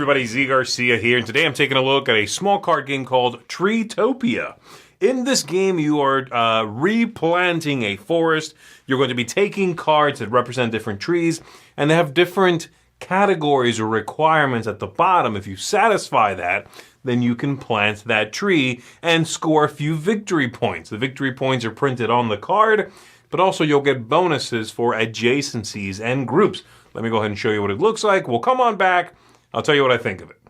everybody, Z Garcia here, and today I'm taking a look at a small card game called Treetopia. In this game, you are replanting a forest. You're going to be taking cards that represent different trees, and they have different categories or requirements at the bottom. If you satisfy that, then you can plant that tree and score a few victory points. The victory points are printed on the card, but also you'll get bonuses for adjacencies and groups. Let me go ahead and show you what it looks like. We'll come on back. I'll tell you what I think of it.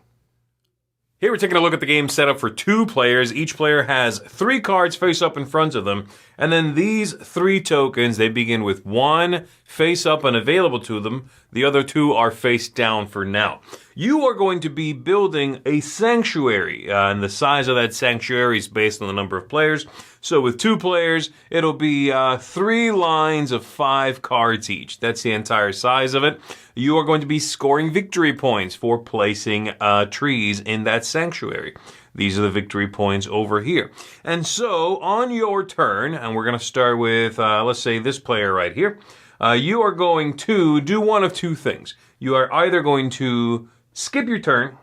Here we're taking a look at the game setup for 2 players. Each player has 3 cards face up in front of them. And then these 3 tokens, they begin with 1 face up and available to them. The other 2 are face down for now. You are going to be building a sanctuary. And the size of that sanctuary is based on the number of players. So with 2 players, it'll be 3 lines of 5 cards each. That's the entire size of it. You are going to be scoring victory points for placing trees in that sanctuary. These are the victory points over here. And so on your turn, and we're going to start with, let's say this player right here, you are going to do one of 2 things. You are either going to skip your turn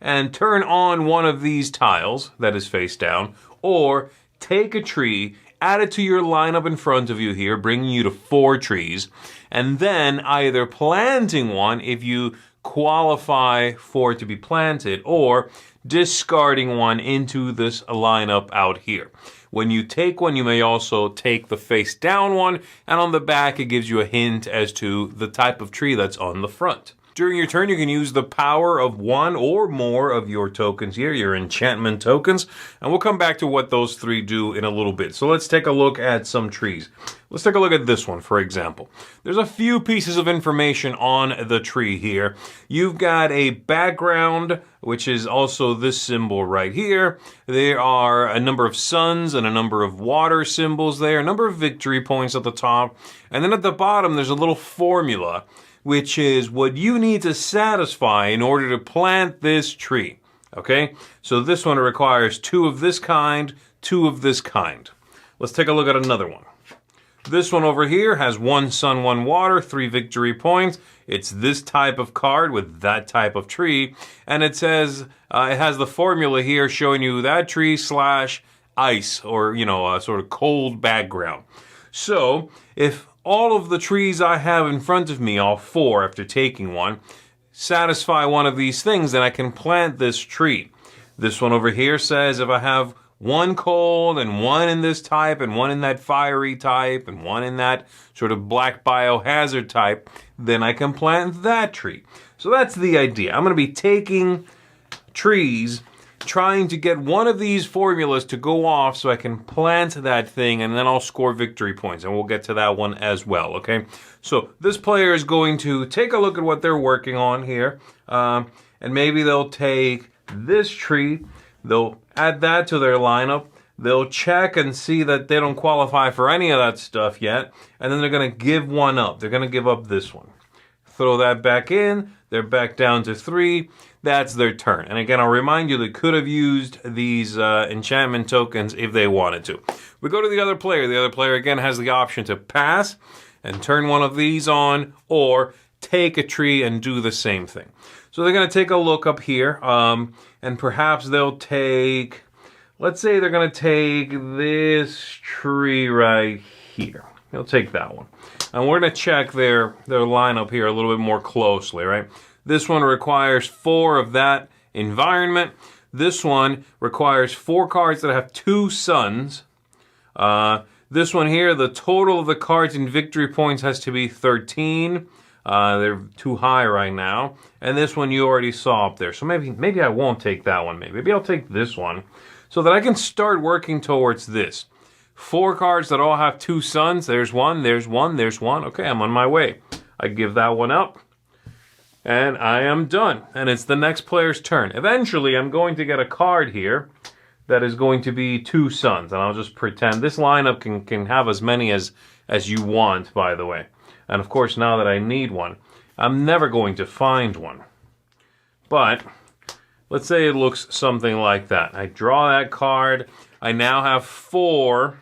and turn on one of these tiles that is face down, or take a tree, add it to your lineup in front of you here, bringing you to 4 trees, and then either planting one if you qualify for it to be planted, or discarding one into this lineup out here. When you take one, you may also take the face down one, and on the back it gives you a hint as to the type of tree that's on the front. During your turn, you can use the power of 1 or more of your tokens here, your enchantment tokens, and we'll come back to what those 3 do in a little bit. So let's take a look at some trees. Let's take a look at this one, for example. There's a few pieces of information on the tree here. You've got a background, which is also this symbol right here. There are a number of suns and a number of water symbols there, a number of victory points at the top, and then at the bottom there's a little formula, which is what you need to satisfy in order to plant this tree. Okay? So this one requires 2 of this kind, 2 of this kind. Let's take a look at another one. This one over here has 1 sun, 1 water, 3 victory points. It's this type of card with that type of tree. And it says, it has the formula here showing you that tree / ice, or, a sort of cold background. So, if all of the trees I have in front of me, all 4 after taking one, satisfy one of these things, then I can plant this tree. This one over here says if I have 1 cold and 1 in this type and 1 in that fiery type and 1 in that sort of black biohazard type, then I can plant that tree. So that's the idea. I'm going to be taking trees, trying to get one of these formulas to go off so I can plant that thing, and then I'll score victory points, and we'll get to that one as well, okay? So this player is going to take a look at what they're working on here, and maybe they'll take this tree, they'll add that to their lineup, they'll check and see that they don't qualify for any of that stuff yet, and then they're going to give one up. They're going to give up this one. Throw that back in, they're back down to 3, that's their turn. And again, I'll remind you they could have used these enchantment tokens if they wanted to. We go to the other player. The other player again has the option to pass and turn one of these on, or take a tree and do the same thing. So they're going to take a look up here, and perhaps they'll take, let's say they're going to take this tree right here. They'll take that one. And we're going to check their lineup here a little bit more closely, right? This one requires 4 of that environment. This one requires 4 cards that have 2 suns. This one here, the total of the cards in victory points has to be 13. They're too high right now. And this one you already saw up there. So maybe I won't take that one. Maybe I'll take this one so that I can start working towards this. 4 cards that all have 2 suns. There's one, there's one, there's one. Okay, I'm on my way. I give that one up. And I am done. And it's the next player's turn. Eventually, I'm going to get a card here that is going to be 2 suns. And I'll just pretend. This lineup can have as many as you want, by the way. And of course, now that I need one, I'm never going to find one. But let's say it looks something like that. I draw that card. I now have 4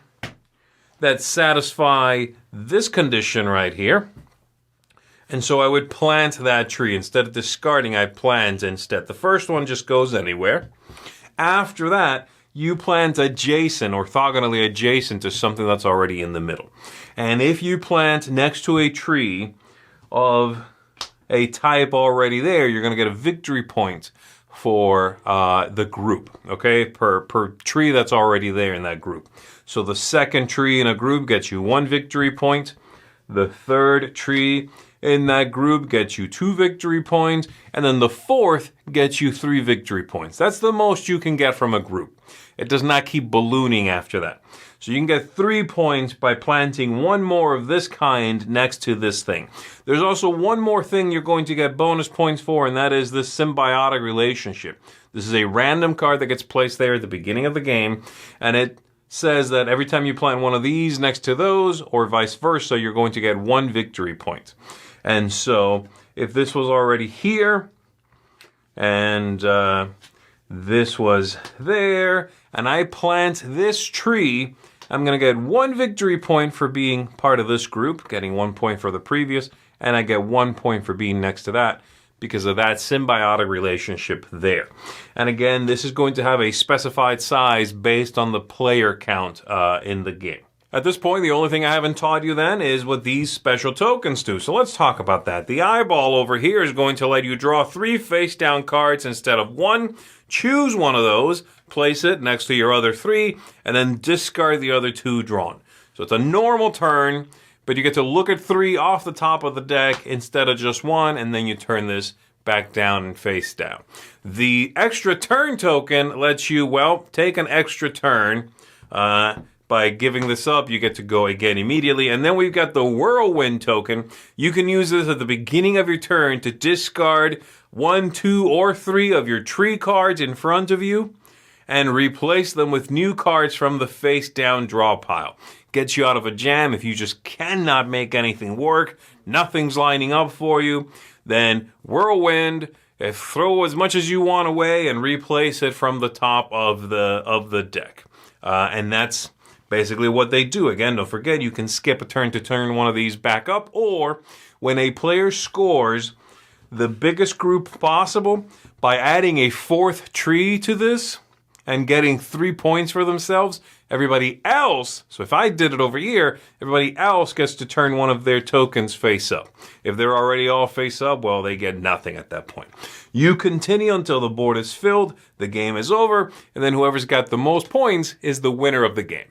that satisfy this condition right here. And so I would plant that tree. Instead of discarding, I plant instead. The first one just goes anywhere. After that, you plant adjacent, orthogonally adjacent to something that's already in the middle. And if you plant next to a tree of a type already there, you're going to get a victory point for the group, okay, per tree that's already there in that group. So the second tree in a group gets you 1 victory point. The third tree in that group gets you 2 victory points. And then the fourth gets you 3 victory points. That's the most you can get from a group. It does not keep ballooning after that. So you can get 3 points by planting one more of this kind next to this thing. There's also one more thing you're going to get bonus points for, and that is this symbiotic relationship. This is a random card that gets placed there at the beginning of the game, and it says that every time you plant one of these next to those, or vice versa, you're going to get 1 victory point. And so if this was already here, and this was there, and I plant this tree, I'm going to get 1 victory point for being part of this group, getting 1 point for the previous, and I get 1 point for being next to that because of that symbiotic relationship there. And again, this is going to have a specified size based on the player count in the game. At this point, the only thing I haven't taught you then is what these special tokens do. So let's talk about that. The eyeball over here is going to let you draw 3 face-down cards instead of 1. Choose one of those, place it next to your other 3, and then discard the other 2 drawn. So it's a normal turn, but you get to look at 3 off the top of the deck instead of just 1, and then you turn this back down and face down. The extra turn token lets you, well, take an extra turn. By giving this up, you get to go again immediately. And then we've got the whirlwind token. You can use this at the beginning of your turn to discard 1, 2, or 3 of your tree cards in front of you and replace them with new cards from the face-down draw pile. Gets you out of a jam. If you just cannot make anything work, nothing's lining up for you, then whirlwind, throw as much as you want away and replace it from the top of the deck. And that's basically what they do. Again, don't forget, you can skip a turn to turn one of these back up, or when a player scores the biggest group possible by adding a 4th tree to this and getting 3 points for themselves, everybody else, so if I did it over here, everybody else gets to turn one of their tokens face up. If they're already all face up, well, they get nothing at that point. You continue until the board is filled, the game is over, and then whoever's got the most points is the winner of the game.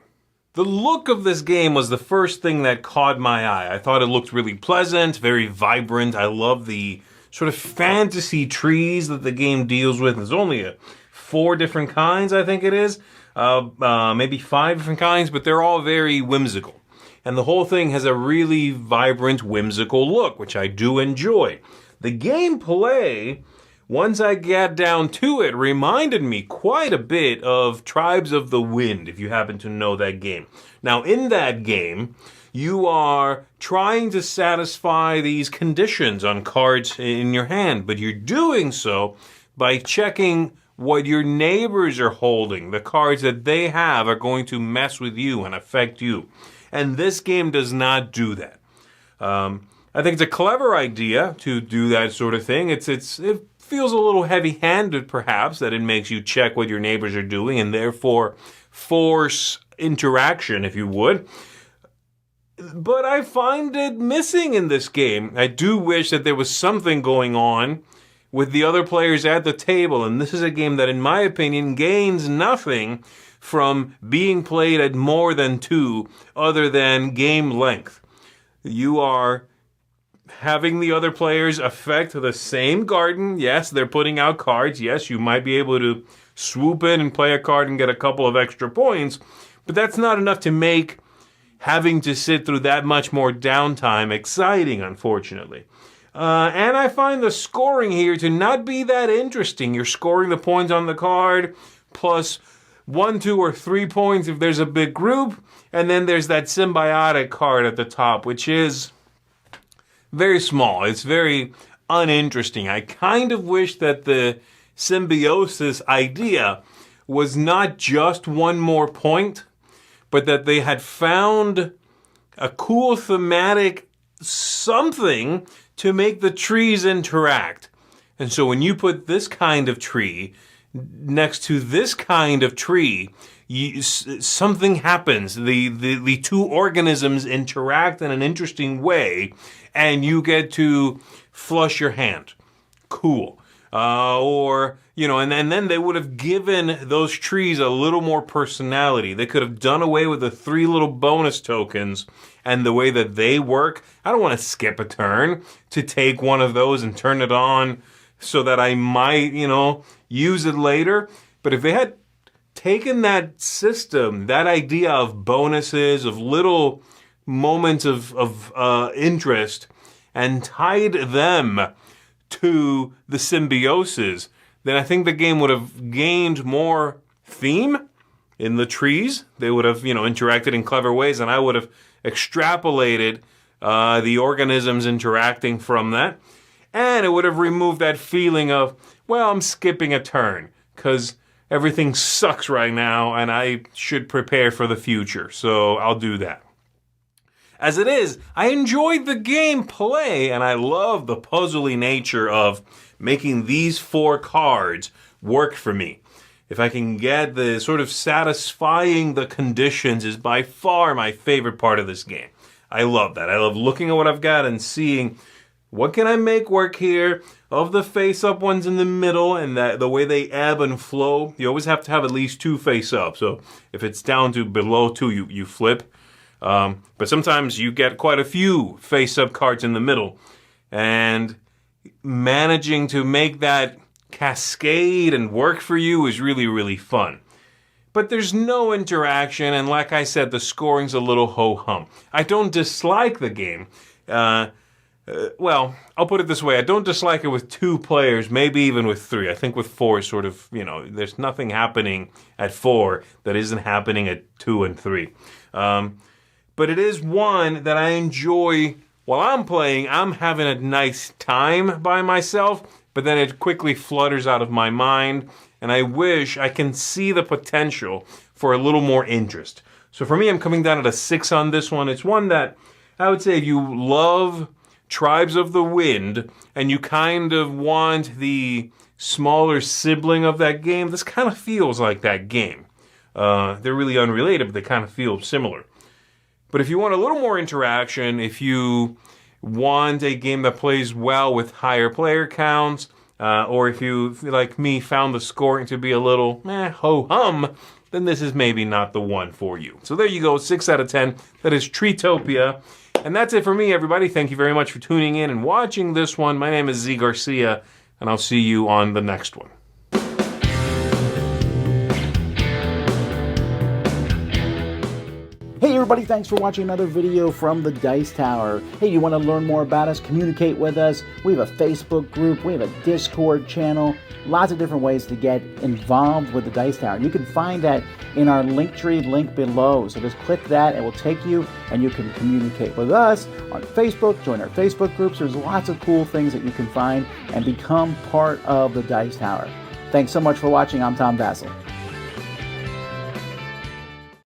The look of this game was the first thing that caught my eye. I thought it looked really pleasant, very vibrant. I love the sort of fantasy trees that the game deals with. There's only 4 different kinds, I think it is. Maybe 5 different kinds, but they're all very whimsical. And the whole thing has a really vibrant, whimsical look, which I do enjoy. The gameplay, once I got down to it, reminded me quite a bit of Tribes of the Wind, if you happen to know that game. Now, in that game, you are trying to satisfy these conditions on cards in your hand, but you're doing so by checking what your neighbors are holding. The cards that they have are going to mess with you and affect you. And this game does not do that. I think it's a clever idea to do that sort of thing. It feels a little heavy-handed, perhaps, that it makes you check what your neighbors are doing and therefore force interaction, if you would. But I find it missing in this game. I do wish that there was something going on with the other players at the table, and this is a game that, in my opinion, gains nothing from being played at more than 2 other than game length. You are having the other players affect the same garden. Yes, they're putting out cards. Yes, you might be able to swoop in and play a card and get a couple of extra points, but that's not enough to make having to sit through that much more downtime exciting, unfortunately. And I find the scoring here to not be that interesting. You're scoring the points on the card, plus 1, 2, or 3 points if there's a big group, and then there's that symbiotic card at the top, which is very small. It's very uninteresting. I kind of wish that the symbiosis idea was not just 1 more point, but that they had found a cool thematic something to make the trees interact. And so when you put this kind of tree next to this kind of tree, something happens. The two organisms interact in an interesting way, and you get to flush your hand. Cool. And then they would have given those trees a little more personality. They could have done away with the 3 little bonus tokens and the way that they work. I don't want to skip a turn to take one of those and turn it on so that I might, use it later. But if they had taken that system, that idea of bonuses, of little moments of interest, and tied them to the symbiosis, then I think the game would have gained more theme in the trees. They would have, interacted in clever ways, and I would have extrapolated the organisms interacting from that. And it would have removed that feeling of, well, I'm skipping a turn because everything sucks right now and I should prepare for the future. So I'll do that. As it is, I enjoyed the gameplay and I love the puzzly nature of making these 4 cards work for me. If I can get the sort of satisfying the conditions is by far my favorite part of this game. I love that. I love looking at what I've got and seeing what can I make work here of the face-up ones in the middle and that the way they ebb and flow. You always have to have at least 2 face-up. So if it's down to below 2, you flip. But sometimes you get quite a few face-up cards in the middle. And managing to make that cascade and work for you is really, really fun. But there's no interaction, and like I said, the scoring's a little ho-hum. I don't dislike the game. Well, I'll put it this way. I don't dislike it with 2 players, maybe even with 3. I think with 4 is sort of, there's nothing happening at 4 that isn't happening at 2 and 3. But it is one that I enjoy while I'm playing. I'm having a nice time by myself, but then it quickly flutters out of my mind, and I wish I can see the potential for a little more interest. So for me, I'm coming down at a 6 on this one. It's one that I would say if you love Tribes of the Wind and you kind of want the smaller sibling of that game, this kind of feels like that game. They're really unrelated, but they kind of feel similar. But if you want a little more interaction, if you want a game that plays well with higher player counts, or if you, like me, found the scoring to be a little ho-hum, then this is maybe not the one for you. So there you go, 6 out of 10. That is Treetopia. And that's it for me, everybody. Thank you very much for tuning in and watching this one. My name is Z Garcia, and I'll see you on the next one. Hey everybody, thanks for watching another video from the Dice Tower. Hey, you want to learn more about us, communicate with us? We have a Facebook group, we have a Discord channel, lots of different ways to get involved with the Dice Tower. And you can find that in our Linktree link below. So just click that, it will take you and you can communicate with us on Facebook, join our Facebook groups. There's lots of cool things that you can find and become part of the Dice Tower. Thanks so much for watching. I'm Tom Vassell.